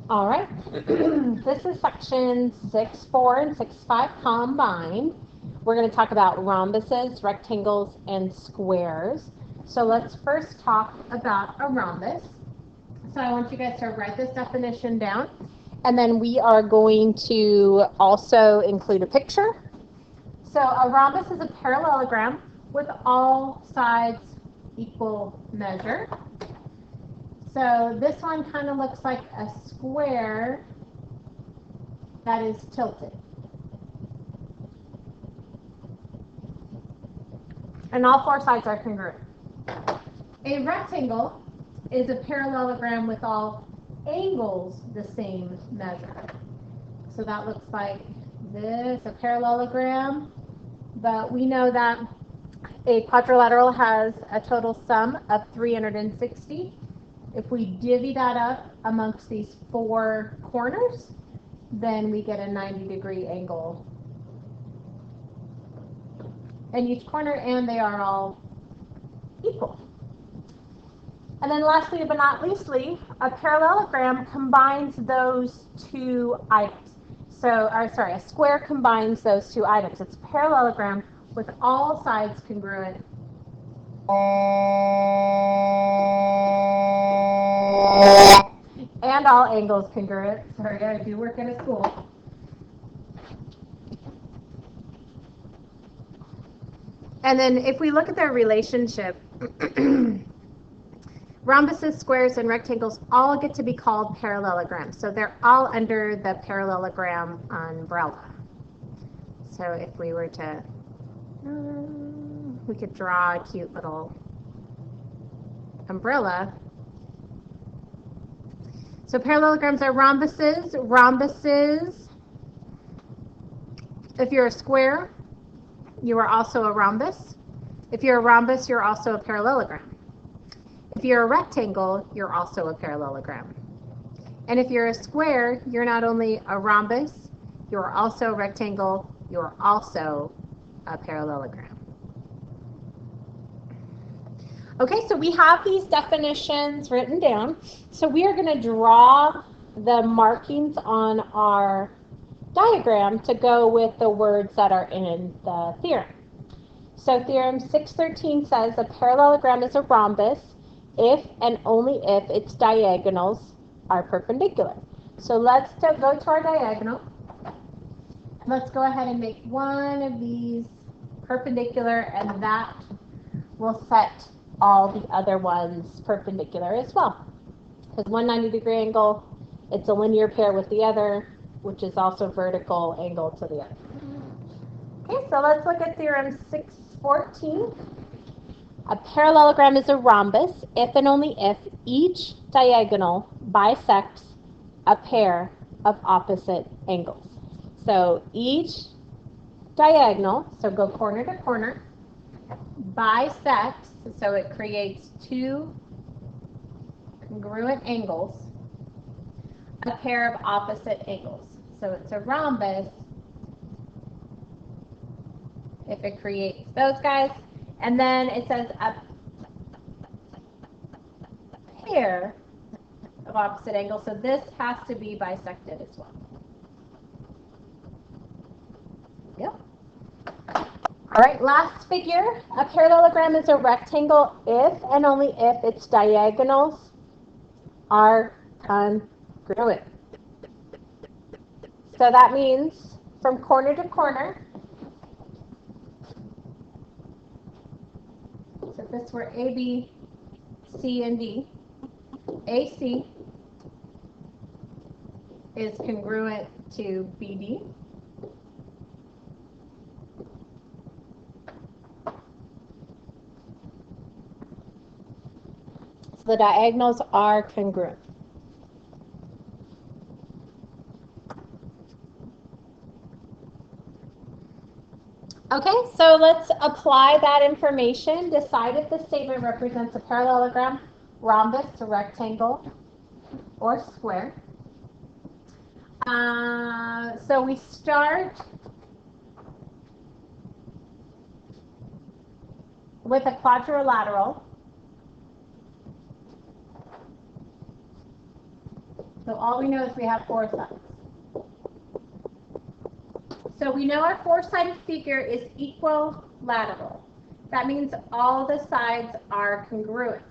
All right. This is section 6.4 and 6.5 combined. We're going to talk about rhombuses, rectangles, and squares. So let's first talk about a rhombus. So I want you guys to write this definition down. And then we are going to also include a picture. So a rhombus is a parallelogram with all sides equal measure. So this one kind of looks like a square that is tilted. And all four sides are congruent. A rectangle is a parallelogram with all angles the same measure. So that looks like this, a parallelogram. But we know that a quadrilateral has a total sum of 360. If we divvy that up amongst these four corners, then we get a 90-degree angle in each corner, and they are all equal. And then lastly, but not leastly, a parallelogram combines those two items. A square combines those two items. It's a parallelogram with all sides congruent. And all angles congruent. Sorry, I do work at a school. And then if we look at their relationship, rhombuses, squares, and rectangles all get to be called parallelograms. So they're all under the parallelogram umbrella. So if we were to, we could draw a cute little umbrella. So parallelograms are rhombuses. Rhombuses, if you're a square, you are also a rhombus. If you're a rhombus, you're also a parallelogram. If you're a rectangle, you're also a parallelogram. And if you're a square, you're not only a rhombus, you're also a rectangle, you're also a parallelogram. Okay, so we have these definitions written down. So we are going to draw the markings on our diagram to go with the words that are in the theorem. So theorem 613 says a parallelogram is a rhombus if and only if its diagonals are perpendicular. So let's go to our diagonal. Let's go ahead and make one of these perpendicular, and that will set all the other ones perpendicular as well. Because one 90-degree angle, it's a linear pair with the other, which is also vertical angle to the other. Okay, so let's look at theorem 614. A parallelogram is a rhombus if and only if each diagonal bisects a pair of opposite angles. So each diagonal, so go corner to corner, bisects, so it creates two congruent angles, a pair of opposite angles. So it's a rhombus if it creates those guys. And then it says a pair of opposite angles. So this has to be bisected as well. Yep. All right, last figure. A parallelogram is a rectangle if and only if its diagonals are congruent. So that means from corner to corner, so if this were A, B, C, and D, AC is congruent to BD. So the diagonals are congruent. Okay, so let's apply that information. Decide if the statement represents a parallelogram, rhombus, a rectangle, or square. So we start with a quadrilateral. So all we know is we have 4 sides. So we know our 4-sided figure is equilateral. That means all the sides are congruent.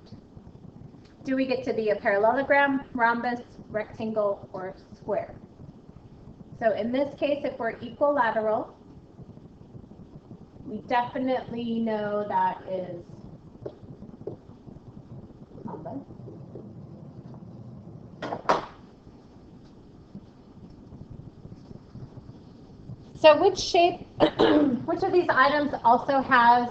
Do we get to be a parallelogram, rhombus, rectangle, or square? So in this case, if we're equilateral, we definitely know that is rhombus. So which shape, which of these items also has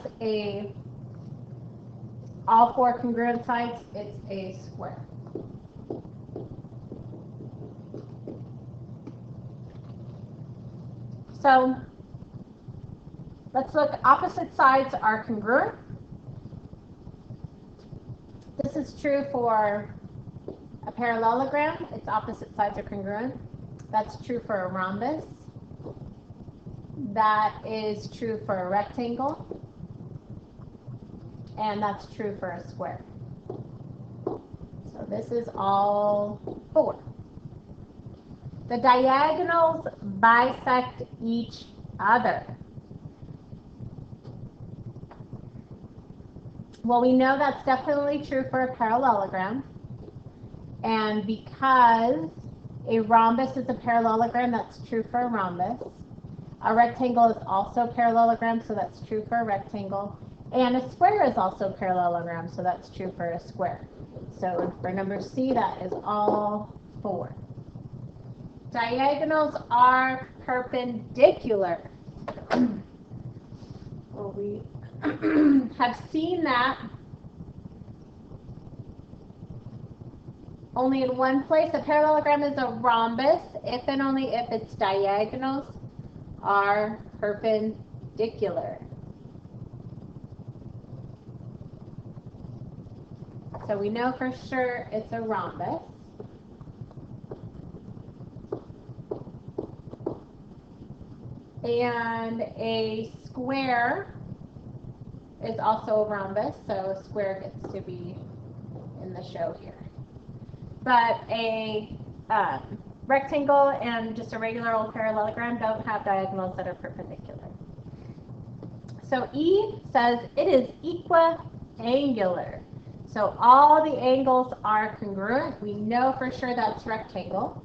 all 4 congruent sides? It's a square. So let's look, opposite sides are congruent. This is true for a parallelogram, its opposite sides are congruent. That's true for a rhombus. That is true for a rectangle. And that's true for a square. So this is all 4. The diagonals bisect each other. Well, we know that's definitely true for a parallelogram. And because a rhombus is a parallelogram, that's true for a rhombus. A rectangle is also a parallelogram, so that's true for a rectangle. And a square is also a parallelogram, so that's true for a square. So for number C, that is all 4. Diagonals are perpendicular. Well, we have seen that only in one place. A parallelogram is a rhombus if and only if its diagonals are perpendicular. So we know for sure it's a rhombus. And a square is also a rhombus, so a square gets to be in the show here. But a rectangle and just a regular old parallelogram don't have diagonals that are perpendicular. So E says it is equiangular. So all the angles are congruent. We know for sure that's rectangle.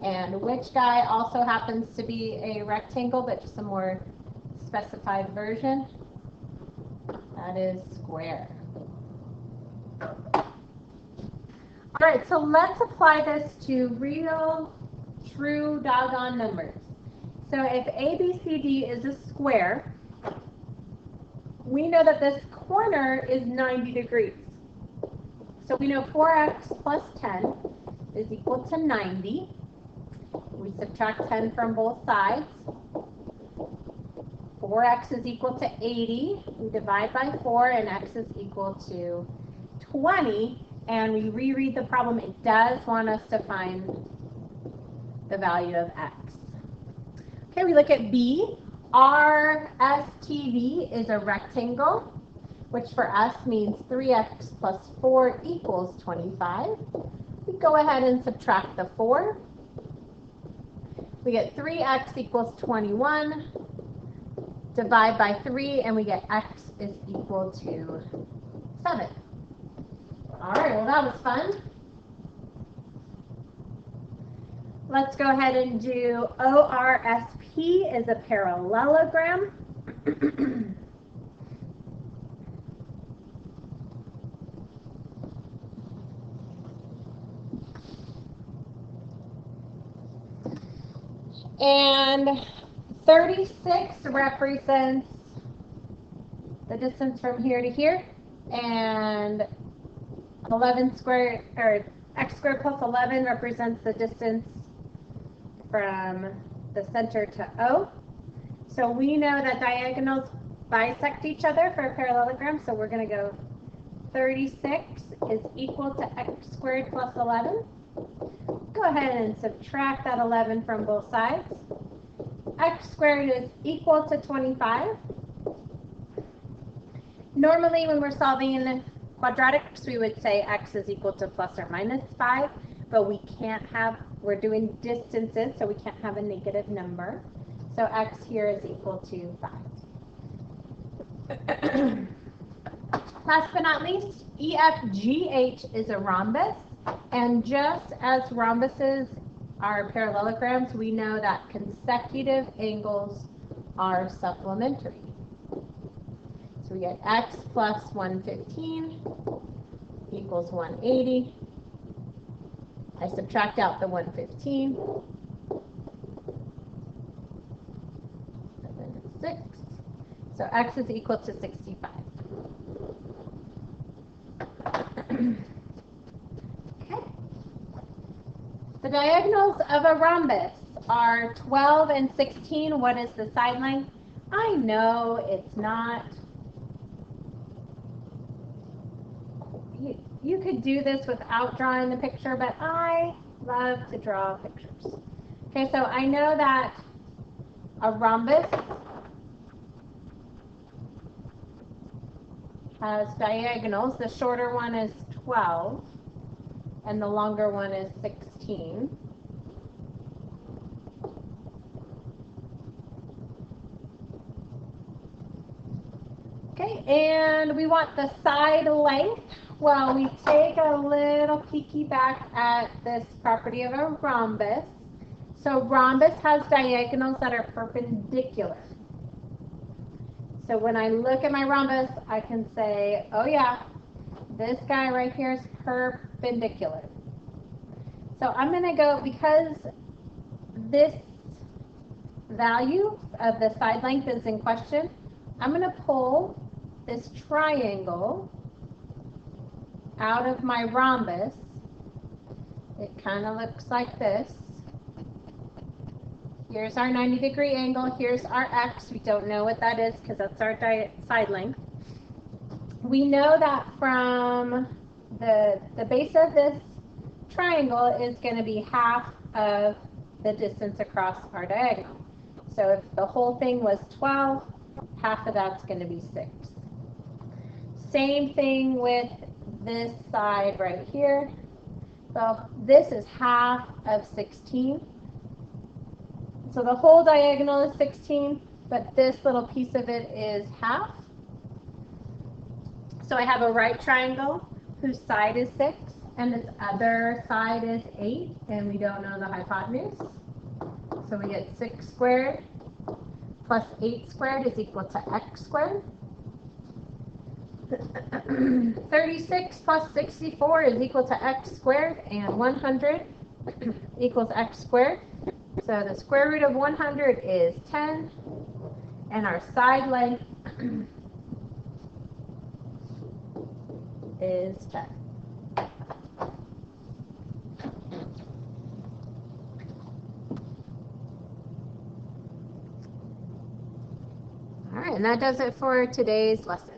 And which guy also happens to be a rectangle, but just a more specified version? That is square. All right, so let's apply this to real, true, doggone numbers. So if ABCD is a square, we know that this corner is 90 degrees. So we know 4x plus 10 is equal to 90. We subtract 10 from both sides. 4x is equal to 80. We divide by 4, and x is equal to 20. And we reread the problem. It does want us to find the value of x. Okay, we look at B. RSTV is a rectangle, which for us means 3x plus 4 equals 25. We go ahead and subtract the 4. We get 3x equals 21. Divide by 3, and we get x is equal to 7. All right, well, that was fun. Let's go ahead and do ORSP is a parallelogram. And 36 represents the distance from here to here, and 11 squared, or x squared plus 11 represents the distance from the center to O. So we know that diagonals bisect each other for a parallelogram, so we're going to go 36 is equal to x squared plus 11. Go ahead and subtract that 11 from both sides. X squared is equal to 25. Normally when we're solving quadratics, we would say x is equal to plus or minus 5, but we can't have, we're doing distances, so we can't have a negative number. So x here is equal to 5. Last but not least, EFGH is a rhombus, and just as rhombuses are parallelograms, we know that consecutive angles are supplementary. So we get x plus 115 equals 180. I subtract out the 115. 6. So x is equal to 65. Okay. The diagonals of a rhombus are 12 and 16. What is the side length? I know it's not. You could do this without drawing the picture, but I love to draw pictures. Okay, so I know that a rhombus has diagonals. The shorter one is 12, and the longer one is 16. Okay, and we want the side length. Well, we take a little peeky back at this property of a rhombus. So rhombus has diagonals that are perpendicular. So when I look at my rhombus, I can say, oh yeah, this guy right here is perpendicular. So I'm going to go, because this value of the side length is in question, I'm going to pull this triangle out of my rhombus. It kind of looks like this. Here's our 90-degree angle. Here's our x. We don't know what that is because that's our side length. We know that from the base of this triangle is going to be half of the distance across our diagonal. So if the whole thing was 12, half of that's going to be 6. Same thing with this side right here. So this is half of 16. So the whole diagonal is 16, but this little piece of it is half. So I have a right triangle whose side is 6, and this other side is 8, and we don't know the hypotenuse. So we get 6 squared plus 8 squared is equal to x squared. 36 plus 64 is equal to x squared, and 100 equals x squared. So the square root of 100 is 10, and our side length is 10. All right, and that does it for today's lesson.